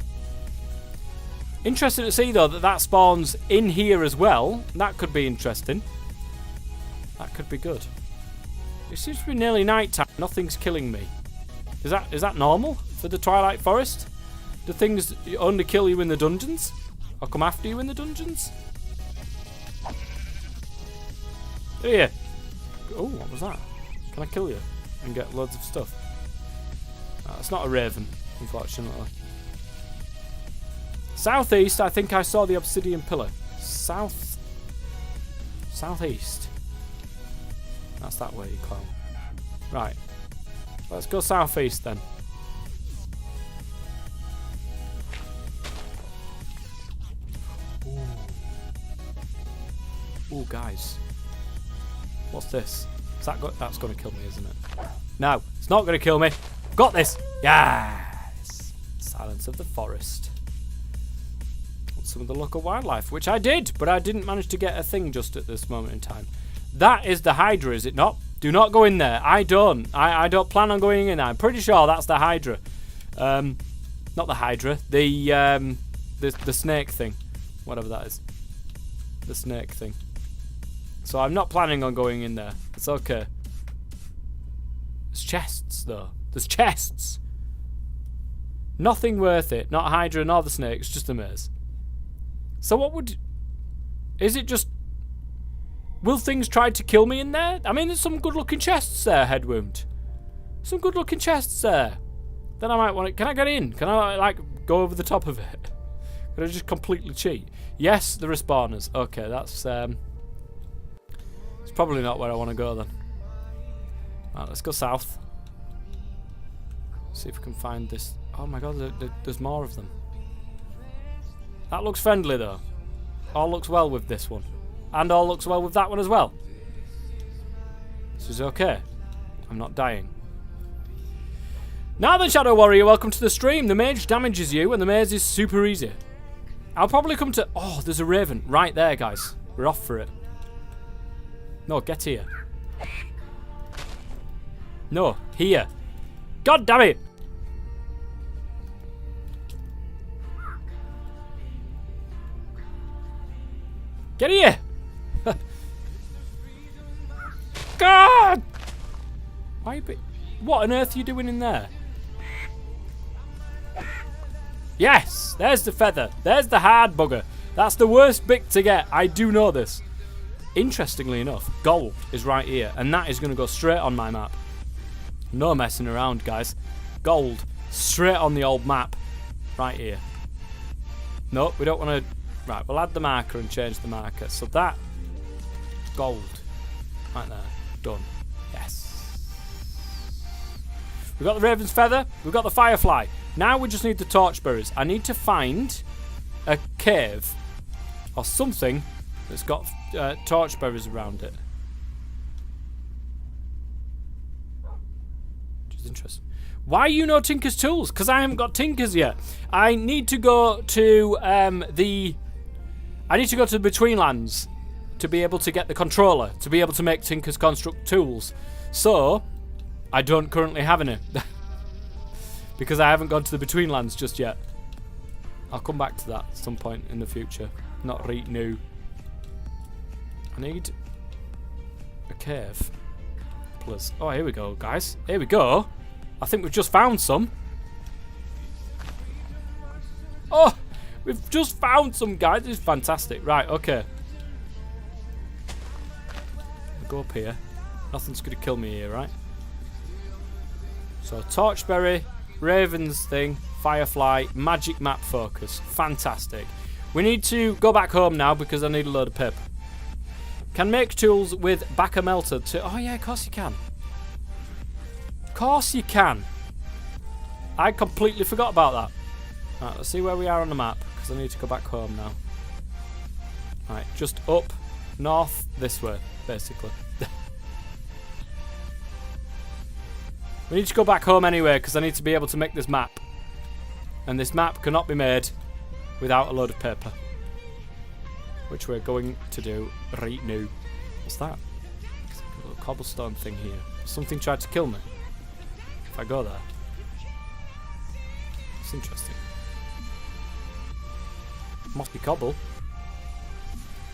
S1: Interesting to see, though, that spawns in here as well. That could be interesting. That could be good. It seems to be nearly night time. Nothing's killing me. Is that normal for the Twilight Forest? Do things only kill you in the dungeons? Or come after you in the dungeons? Here. Oh, what was that? Can I kill you and get loads of stuff? Oh, it's not a raven, unfortunately. Southeast, I think I saw the obsidian pillar. Southeast. That's that way, you clown. Right. Let's go southeast then. Ooh, guys. What's this? That's going to kill me, isn't it? No, it's not going to kill me. Got this. Yes. Silence of the forest. Some of the local wildlife, which I did, but I didn't manage to get a thing just at this moment in time. That is the Hydra, is it not? Do not go in there. I don't plan on going in there. I'm pretty sure that's the Hydra. Not the Hydra. The snake thing. Whatever that is. The snake thing. So I'm not planning on going in there. It's okay. There's chests, though. There's chests. Nothing worth it. Not Hydra, nor the snake. It's just a maze. So what would... Is it just... Will things try to kill me in there? I mean, there's some good-looking chests there, head wound. Some good-looking chests there. Then I might want to... Can I get in? Can I, like, go over the top of it? Can I just completely cheat? Yes, the respawners. Okay, that's... It's probably not where I want to go, then. Right, let's go south. See if we can find this... Oh, my God, there's more of them. That looks friendly, though. All looks well with this one. And all looks well with that one as well. This is okay. I'm not dying. Now then, Shadow Warrior, welcome to the stream. The mage damages you, and the maze is super easy. I'll probably come to... Oh, there's a raven right there, guys. We're off for it. No, get here. No, here. God damn it! Get here! God! Why what on earth are you doing in there? Yes! There's the feather. There's the hard bugger. That's the worst bit to get. I do know this. Interestingly enough, gold is right here. And that is going to go straight on my map. No messing around, guys. Gold. Straight on the old map. Right here. No, we don't want to... Right, we'll add the marker and change the marker. So that... Gold. Right there. Done. Yes. We've got the raven's feather. We've got the firefly. Now we just need the torchbearers. I need to find a cave or something that's got torchbearers around it. Which is interesting. Why you know Tinker's tools? Because I haven't got Tinker's yet. I need to go to the Betweenlands to be able to get the controller, to be able to make Tinker's construct tools. So, I don't currently have any. Because I haven't gone to the Betweenlands just yet. I'll come back to that at some point in the future. Not right now. I need a cave. Plus, oh, here we go, guys. Here we go. I think we've just found some. Oh, we've just found some, guys. This is fantastic. Right, okay. I'll go up here. Nothing's going to kill me here, right? So, Torchberry, Raven's thing, Firefly, Magic Map Focus. Fantastic. We need to go back home now because I need a load of paper. Can make tools with backer melter to... Oh, yeah, of course you can. Of course you can. I completely forgot about that. Right, let's see where we are on the map because I need to go back home now. Right, just up, north, this way, basically. We need to go back home anyway because I need to be able to make this map. And this map cannot be made without a load of paper. Which we're going to do right now. What's that? A little cobblestone thing here. Something tried to kill me. If I go there. It's interesting. Mossy cobble.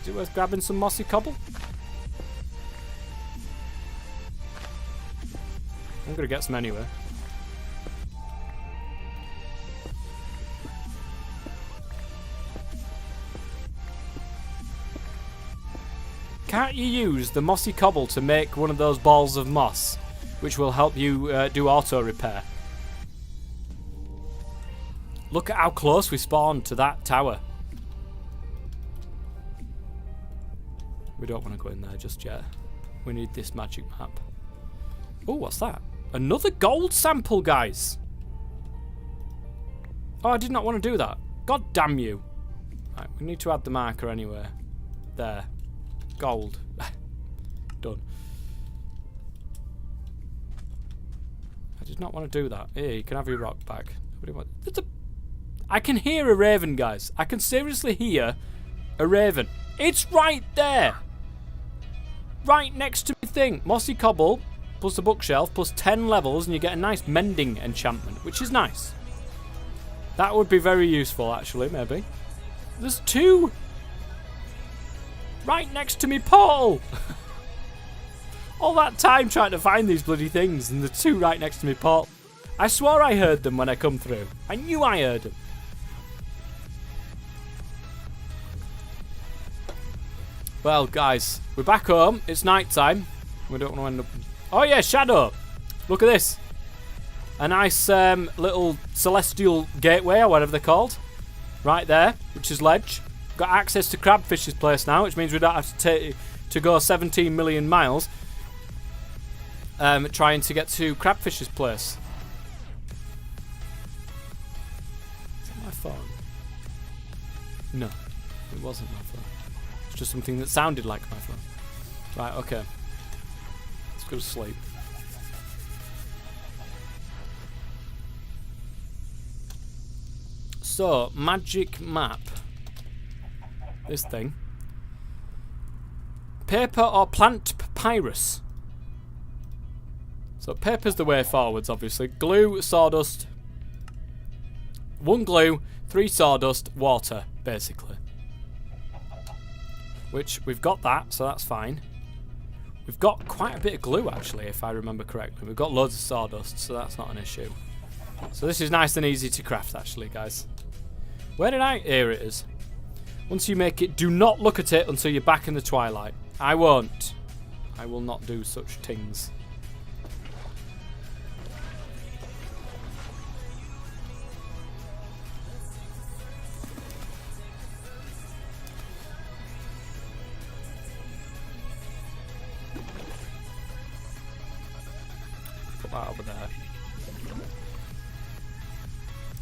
S1: Is it worth grabbing some mossy cobble? I'm going to get some anyway. Can't you use the mossy cobble to make one of those balls of moss, which will help you do auto repair? Look at how close we spawned to that tower. We don't want to go in there just yet. We need this magic map. Oh, what's that? Another gold sample, guys. Oh, I did not want to do that. God damn you. Right, we need to add the marker anyway. There. Gold. Done. I did not want to do that. Here, you can have your rock back. I can hear a raven, guys. I can seriously hear a raven. It's right there. Right next to my thing. Mossy cobble plus the bookshelf plus 10 levels and you get a nice mending enchantment, which is nice. That would be very useful, actually, maybe. There's 2 right next to me portal. All that time trying to find these bloody things and the 2 right next to me portal. I swore I heard them when I come through. I knew I heard them. Well, guys, we're back home. It's night time. We don't want to end up... Oh, yeah, shadow. Look at this. A nice little celestial gateway, or whatever they're called. Right there, which is ledge. Got access to Crabfish's place now, which means we don't have to go 17 million miles trying to get to Crabfish's place. Is that my phone? No, it wasn't my phone. It's just something that sounded like my phone. Right, okay. Let's go to sleep. So, magic map. This thing. Paper or plant papyrus. So paper's the way forwards, obviously. Glue, sawdust. 1 glue, 3 sawdust, water, basically. Which, we've got that, so that's fine. We've got quite a bit of glue, actually, if I remember correctly. We've got loads of sawdust, so that's not an issue. So this is nice and easy to craft, actually, guys. Where did I... Here it is. Once you make it, do not look at it until you're back in the twilight. I won't. I will not do such things. Put that over there.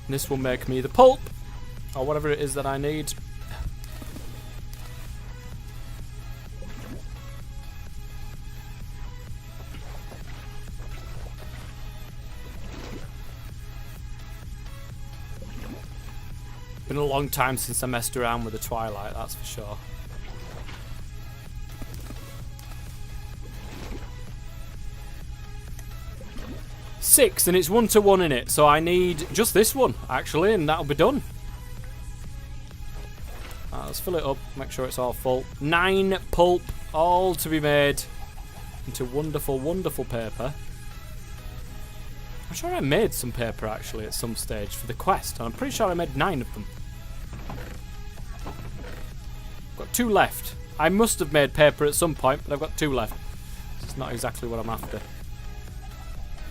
S1: And this will make me the pulp. Or whatever it is that I need. Been a long time since I messed around with the Twilight, that's for sure. Six, and it's 1-to-1 in it, so I need just this one, actually, and that'll be done. Let's fill it up, make sure it's all full. 9 pulp, all to be made into wonderful, wonderful paper. I'm sure I made some paper, actually, at some stage for the quest, and I'm pretty sure I made 9 of them. Got 2 left. I must have made paper at some point, but I've got 2 left. It's not exactly what I'm after.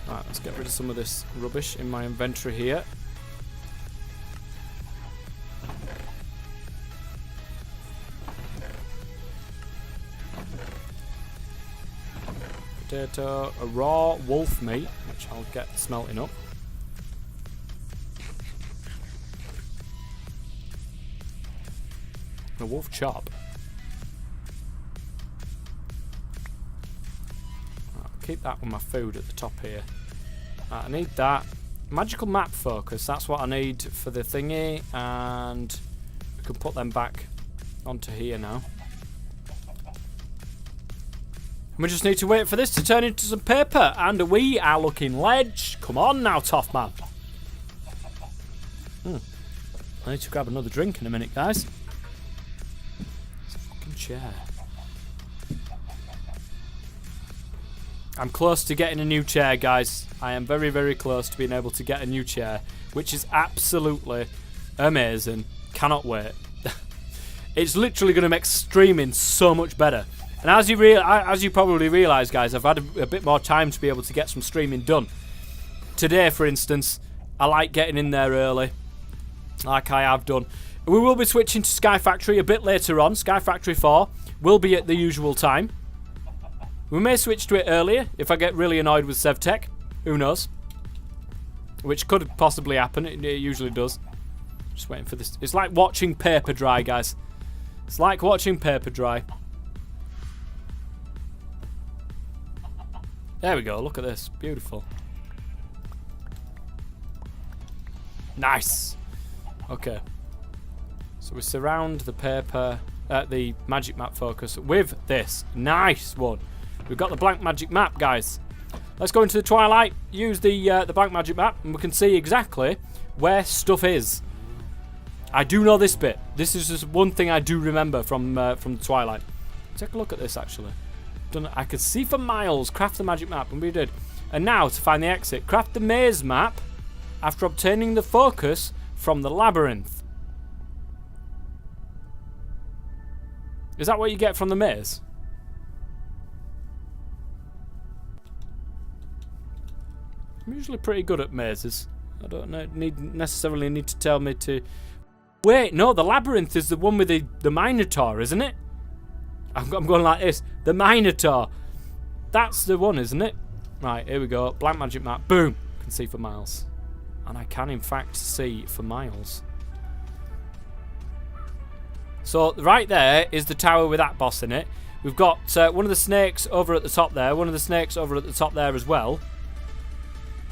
S1: Right, let's get rid of some of this rubbish in my inventory here. Potato, a raw wolf meat, which I'll get smelting up. A wolf chop. I'll keep that with my food at the top here. I need that. Magical map focus, that's what I need for the thingy, and we can put them back onto here now. We just need to wait for this to turn into some paper, and we are looking ledge. Come on now, tough man. I need to grab another drink in a minute, guys. It's a fucking chair. I'm close to getting a new chair, guys. I am very, very close to being able to get a new chair, which is absolutely amazing. Cannot wait. It's literally going to make streaming so much better. And as you probably realise, guys, I've had a bit more time to be able to get some streaming done. Today, for instance, I like getting in there early, like I have done. We will be switching to Sky Factory a bit later on. Sky Factory 4 will be at the usual time. We may switch to it earlier if I get really annoyed with Sevtech. Who knows? Which could possibly happen. It usually does. Just waiting for this. It's like watching paper dry, guys. It's like watching paper dry. There we go. Look at this. Beautiful. Nice. Okay. So we surround the paper, the magic map focus with this. Nice one. We've got the blank magic map, guys. Let's go into the Twilight, use the blank magic map, and we can see exactly where stuff is. I do know this bit. This is just one thing I do remember from the Twilight. Take a look at this, actually. I could see for miles. Craft the magic map, and we did. And now, to find the exit, craft the maze map after obtaining the focus from the labyrinth. Is that what you get from the maze? I'm usually pretty good at mazes. I don't necessarily need to tell me to... Wait, no, the labyrinth is the one with the Minotaur, isn't it? I'm going like this. The Minotaur. That's the one, isn't it? Right, here we go. Blank magic map. Boom. Can see for miles. And I can, in fact, see for miles. So, right there is the tower with that boss in it. We've got one of the snakes over at the top there. One of the snakes over at the top there as well.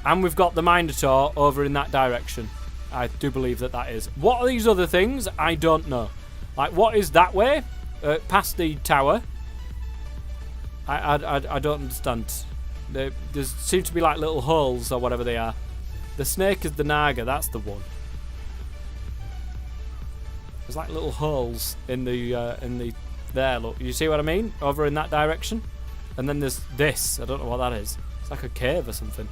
S1: And we've got the Minotaur over in that direction. I do believe that is. What are these other things? I don't know. Like, what is that way? Past the tower. I don't understand. There seem to be like little holes or whatever they are. The snake is the Naga. That's the one. There's like little holes in the there. Look, you see what I mean? Over in that direction. And then there's this. I don't know what that is. It's like a cave or something.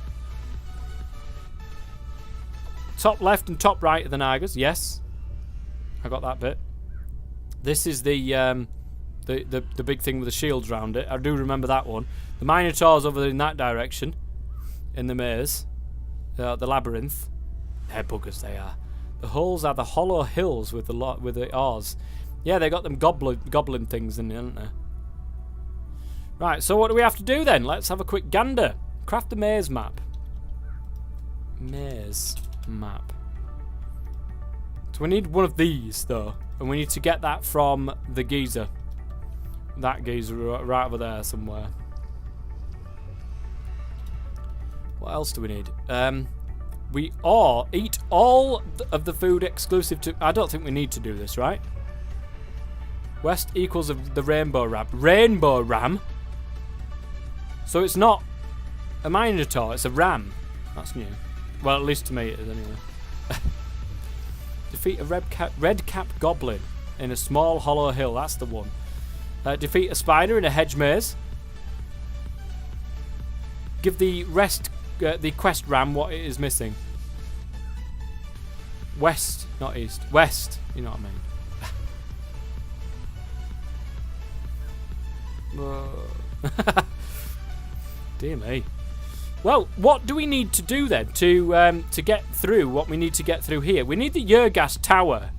S1: Top left and top right are the Nagas. Yes, I got that bit. This is the big thing with the shields around it. I do remember that one. The Minotaur's over in that direction, in the maze, the labyrinth. They're buggers. They are. The holes are the hollow hills with the oars. Yeah, they got them goblin things in there, haven't they? Right. So what do we have to do then? Let's have a quick gander. Craft the maze map. Maze map. So we need one of these though, and we need to get that from the geezer. That geezer right over there somewhere. What else do we need? We eat all of the food exclusive to... I don't think we need to do this, right? West equals the rainbow ram. Rainbow ram? So it's not a Minotaur, it's a ram. That's new. Well, at least to me it is anyway. Defeat a red-capped goblin in a small hollow hill. That's the one. Defeat a spider in a hedge maze. Give the quest ram what it is missing. West, not east. West. You know what I mean. Dear me. Well, what do we need to do then to get through what we need to get through here? We need the Yergas Tower.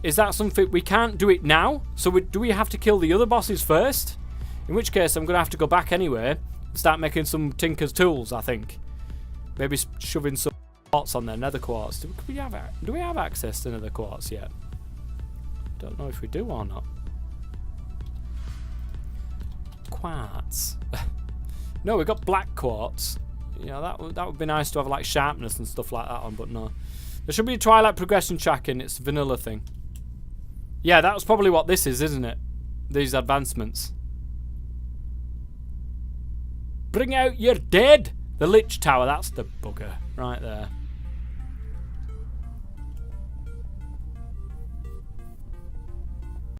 S1: Is that something we can't do it now? So do we have to kill the other bosses first? In which case, I'm going to have to go back anyway and start making some Tinker's tools, I think. Maybe shoving some quartz on there, nether quartz. Do we have access to nether quartz yet? Don't know if we do or not. Quartz. No, we've got black quartz. You know, that would be nice to have like sharpness and stuff like that on, but no. There should be a Twilight progression tracking. It's a vanilla thing. Yeah, that was probably what this is, isn't it? These advancements. Bring out your dead! The Lich Tower, that's the bugger right there.